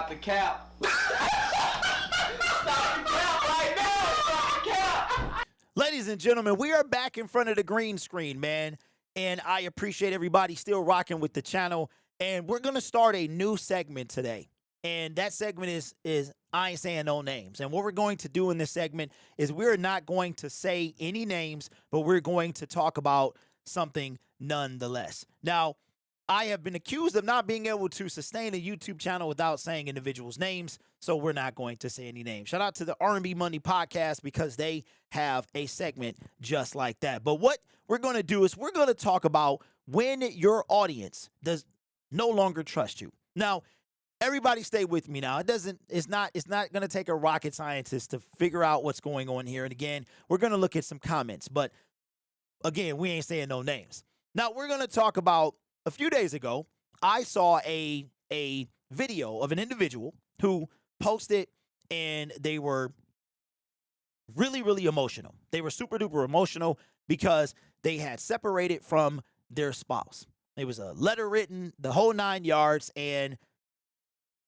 Stop the cap. Stop the cap right now. Stop the cap. Ladies and gentlemen, we are back in front of the green screen, man. And I appreciate everybody still rocking with the channel. And we're going to start a new segment today. And that segment is I ain't saying no names. And what we're going to do in this segment is we're not going to say any names, but we're going to talk about something nonetheless. Now, I have been accused of not being able to sustain a YouTube channel without saying individuals' names, so we're not going to say any names. Shout out to the R&B Money podcast because they have a segment just like that. But what we're going to do is we're going to talk about when your audience does no longer trust you. Now, everybody stay with me now. It's not going to take a rocket scientist to figure out what's going on here. And again, we're going to look at some comments, but again, we ain't saying no names. Now, we're going to talk about a few days ago, I saw a video of an individual who posted, and they were really, really emotional. They were super duper emotional because they had separated from their spouse. It was a letter written, the whole 9 yards. And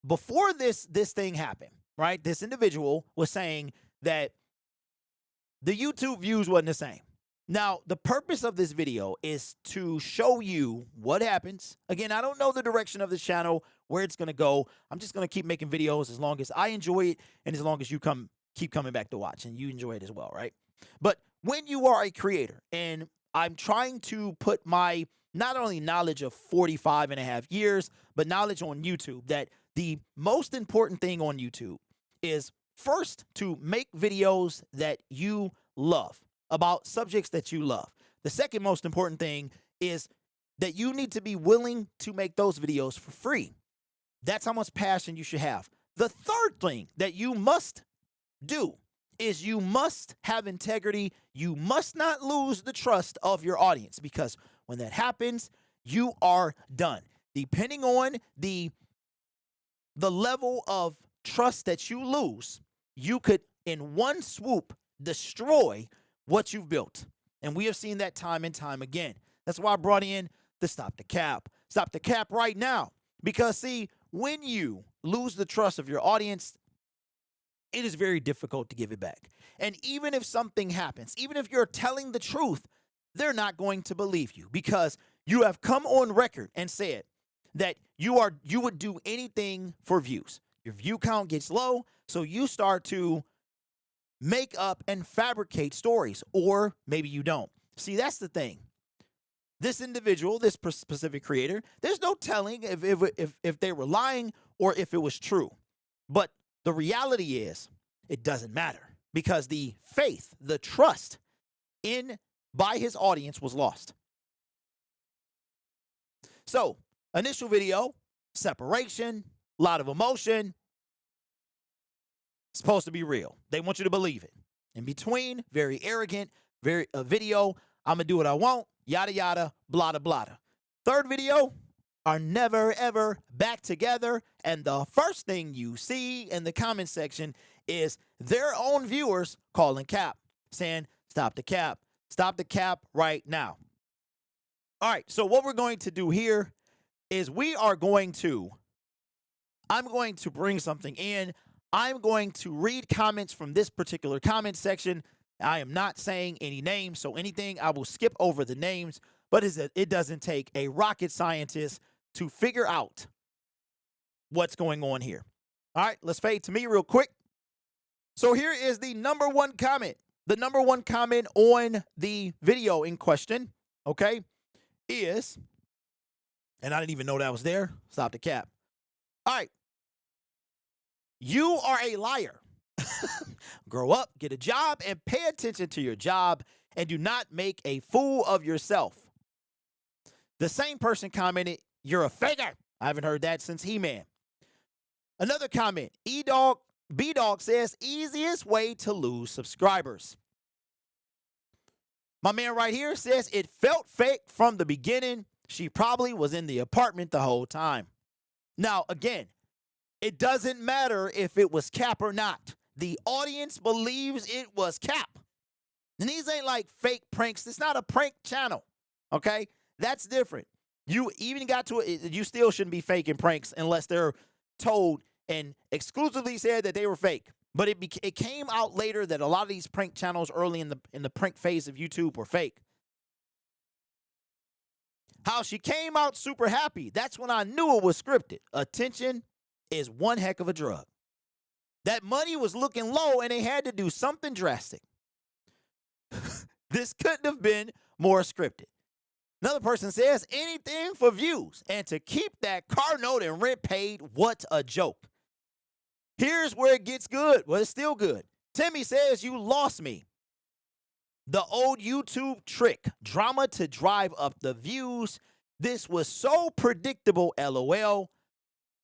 before this thing happened, right, this individual was saying that the YouTube views wasn't the same. Now, the purpose of this video is to show you what happens. Again, I don't know the direction of this channel, where it's going to go. I'm just going to keep making videos as long as I enjoy it and as long as you keep coming back to watch and you enjoy it as well, right? But when you are a creator, and I'm trying to put my not only knowledge of 45 and a half years, but knowledge on YouTube, that the most important thing on YouTube is first to make videos that you love, about subjects that you love. The second most important thing is that you need to be willing to make those videos for free. That's how much passion you should have. The third thing that you must do is you must have integrity. You must not lose the trust of your audience, because when that happens, you are done. Depending on the level of trust that you lose, you could in one swoop destroy what you've built. And we have seen that time and time again. That's why I brought in the Stop the Cap. Stop the cap right now. Because, see, when you lose the trust of your audience, it is very difficult to give it back. And even if something happens, even if you're telling the truth, they're not going to believe you, because you have come on record and said that you would do anything for views. Your view count gets low, so you start to make up and fabricate stories, or maybe you don't. See, that's the thing. This individual, this specific creator, there's no telling if they were lying or if it was true. But the reality is, it doesn't matter, because the faith, the trust by his audience was lost. So, initial video, separation, a lot of emotion. Supposed to be real. They want you to believe it. In between, very arrogant, video, I'm going to do what I want, yada, yada, blada, blada. Third video, are never, ever back together. And the first thing you see in the comment section is their own viewers calling Cap, saying, stop the cap right now. All right, so what we're going to do here is I'm going to bring something in. I'm going to read comments from this particular comment section. I am not saying any names, so anything, I will skip over the names, but it doesn't take a rocket scientist to figure out what's going on here. All right, let's fade to me real quick. So here is the number one comment. The number one comment on the video in question, okay, is, and I didn't even know that was there, stop the cap. All right. You are a liar. Grow up, get a job, and pay attention to your job, and do not make a fool of yourself. The same person commented, you're a faker. I haven't heard that since He-Man. Another comment, B-Dog says, easiest way to lose subscribers. My man right here says, it felt fake from the beginning. She probably was in the apartment the whole time. Now, again, it doesn't matter if it was Cap or not. The audience believes it was Cap. And these ain't like fake pranks. It's not a prank channel, okay? That's different. You even got to it. You still shouldn't be faking pranks unless they're told and exclusively said that they were fake. But it came out later that a lot of these prank channels early in the prank phase of YouTube were fake. How she came out super happy. That's when I knew it was scripted. Attention is one heck of a drug. That money was looking low and they had to do something drastic. This couldn't have been more scripted. Another person says anything for views and to keep that car note and rent paid. What a joke. Here's where it gets good. Well, it's still good. Timmy says you lost me. The old YouTube trick, drama to drive up the views. This was so predictable, LOL.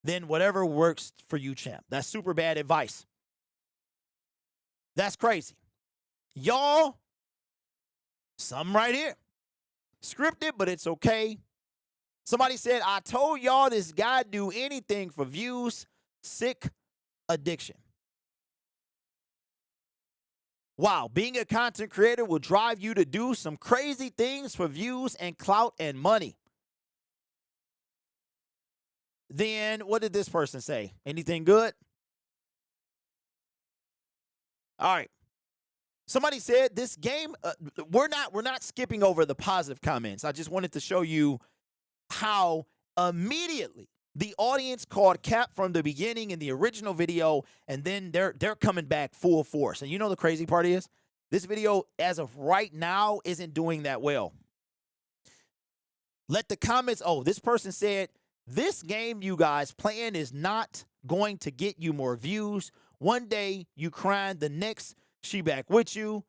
Then whatever works for you, champ. That's super bad advice. That's crazy. Y'all, something right here. Scripted, but it's okay. Somebody said, I told y'all this guy do anything for views. Sick addiction. Wow, being a content creator will drive you to do some crazy things for views and clout and money. Then what did this person say? Anything good? All right. Somebody said this game, we're not skipping over the positive comments. I just wanted to show you how immediately the audience called Cap from the beginning in the original video, and then they're coming back full force. And you know the crazy part is, this video, as of right now, isn't doing that well. Let the comments, oh, this person said, this game you guys playing is not going to get you more views. One day you crying, the next she back with you.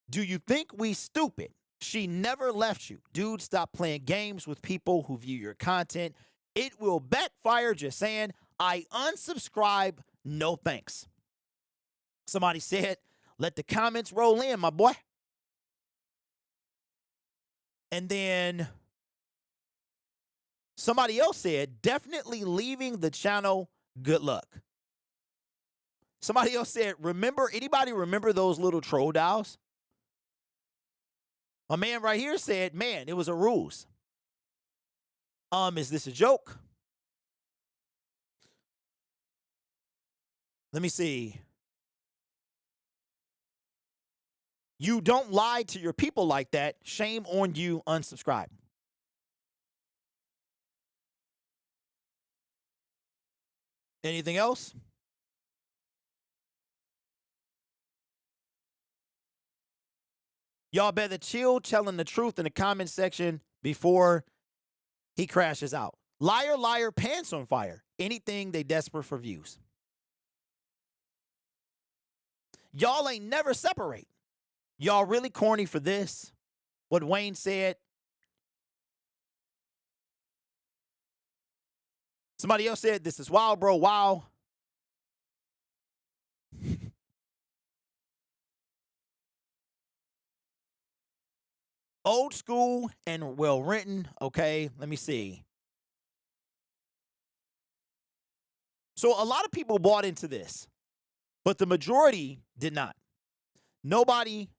Do you think we stupid? She never left you. Dude, stop playing games with people who view your content. It will backfire. Just saying. I unsubscribe. No thanks. Somebody said, let the comments roll in, my boy. And then somebody else said, definitely leaving the channel. Good luck. Somebody else said, anybody remember those little troll dials? My man right here said, man, it was a ruse. Is this a joke? Let me see. You don't lie to your people like that. Shame on you. Unsubscribe. Anything else? Y'all better chill telling the truth in the comment section before he crashes out. Liar, liar, pants on fire. Anything they desperate for views. Y'all ain't never separate. Y'all really corny for this. What Wayne said. Somebody else said, this is wild, bro. Wow. Old school and well written. Okay, let me see. So a lot of people bought into this, but the majority did not. Nobody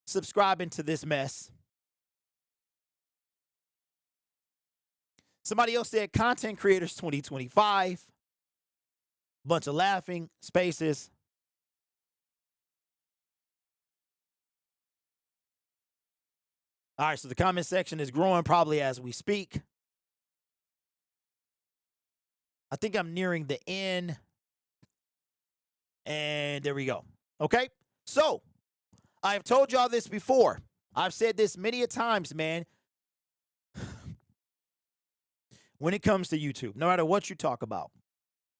subscribing to this mess. Somebody else said content creators 2025. Bunch of laughing spaces. All right, so the comment section is growing probably as we speak. I think I'm nearing the end. And there we go. Okay, so I've told y'all this before. I've said this many a times, man. When it comes to YouTube, no matter what you talk about,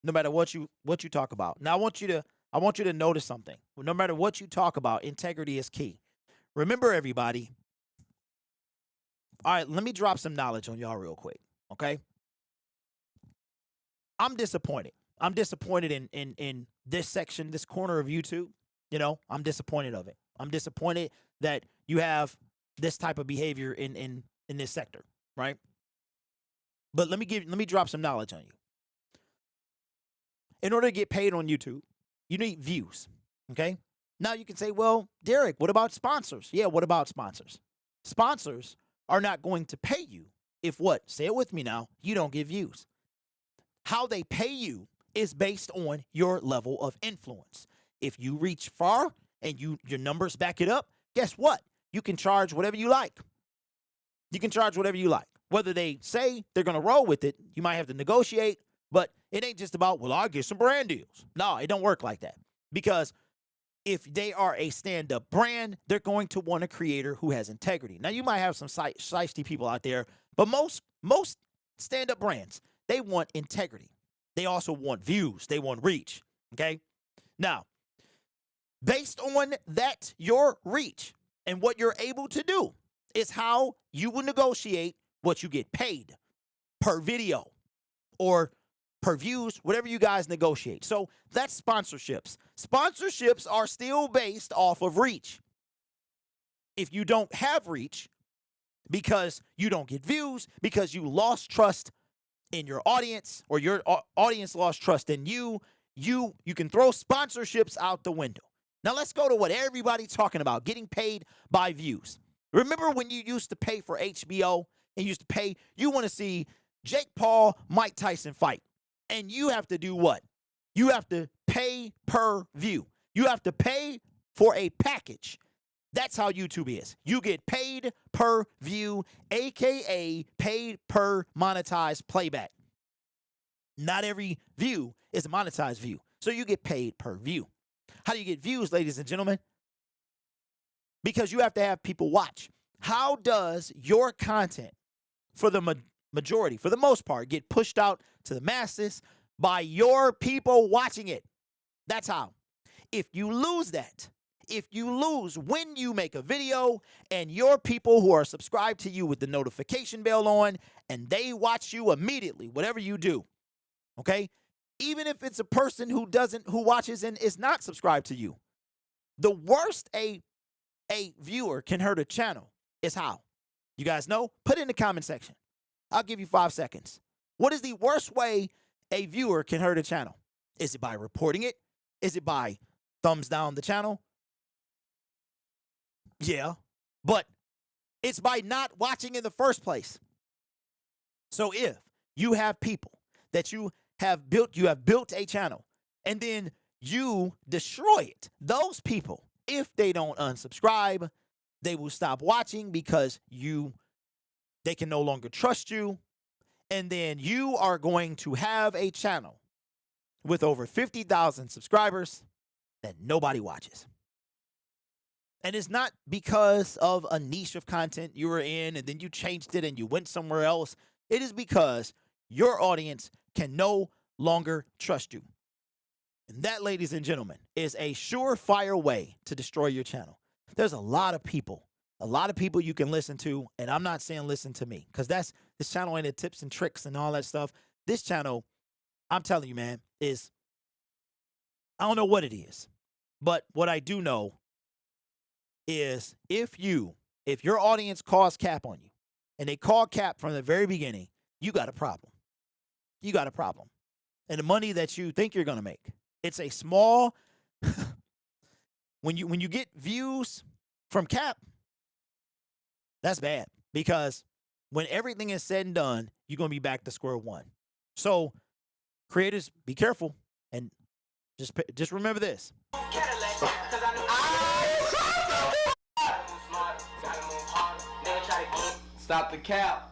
no matter what you talk about. Now I want you to notice something. No matter what you talk about, integrity is key. Remember, everybody. All right, let me drop some knowledge on y'all real quick, okay? I'm disappointed. I'm disappointed in this section, this corner of YouTube. You know, I'm disappointed of it. I'm disappointed that you have this type of behavior in this sector, right? But let me drop some knowledge on you. In order to get paid on YouTube, you need views, okay? Now you can say, well, Derek, what about sponsors? Yeah, what about sponsors? Sponsors are not going to pay you if what? Say it with me now. You don't get views. How they pay you is based on your level of influence. If you reach far and your numbers back it up, guess what? You can charge whatever you like. You can charge whatever you like. Whether they say they're going to roll with it, you might have to negotiate, but it ain't just about, well, I'll get some brand deals. No, it don't work like that. Because if they are a stand-up brand, they're going to want a creator who has integrity. Now, you might have some shiesty people out there, but most stand-up brands, they want integrity. They also want views. They want reach, okay? Now, based on that, your reach and what you're able to do is how you will negotiate what you get paid per video or per views, whatever you guys negotiate. So that's sponsorships. Sponsorships are still based off of reach. If you don't have reach because you don't get views, because you lost trust in your audience or your audience lost trust in you, you can throw sponsorships out the window. Now let's go to what everybody's talking about, getting paid by views. Remember when you used to pay for HBO and you want to see Jake Paul, Mike Tyson fight. And you have to do what? You have to pay per view. You have to pay for a package. That's how YouTube is. You get paid per view, AKA paid per monetized playback. Not every view is a monetized view. So you get paid per view. How do you get views, ladies and gentlemen? Because you have to have people watch. How does your content, for the majority, for the most part, get pushed out to the masses? By your people watching it. That's how. If you lose that, if you lose when you make a video and your people who are subscribed to you with the notification bell on and they watch you immediately, whatever you do, okay? Even if it's a person who watches and is not subscribed to you, the worst a viewer can hurt a channel is how. You guys know? Put it in the comment section. I'll give you 5 seconds. What is the worst way a viewer can hurt a channel? Is it by reporting it? Is it by thumbs down the channel? Yeah, but it's by not watching in the first place. So if you have people that you have built a channel and then you destroy it, those people, if they don't unsubscribe, they will stop watching because they can no longer trust you. And then you are going to have a channel with over 50,000 subscribers that nobody watches. And it's not because of a niche of content you were in and then you changed it and you went somewhere else. It is because your audience can no longer trust you. And that, ladies and gentlemen, is a surefire way to destroy your channel. There's a lot of people you can listen to, and I'm not saying listen to me, because this channel ain't a tips and tricks and all that stuff. This channel, I'm telling you, man, I don't know what it is, but what I do know is if your audience calls cap on you, and they call cap from the very beginning, you got a problem. You got a problem. And the money that you think you're going to make, it's a small, when you get views from cap, that's bad, because when everything is said and done, you're going to be back to square one. So creators, be careful, and just remember this. Stop the cap.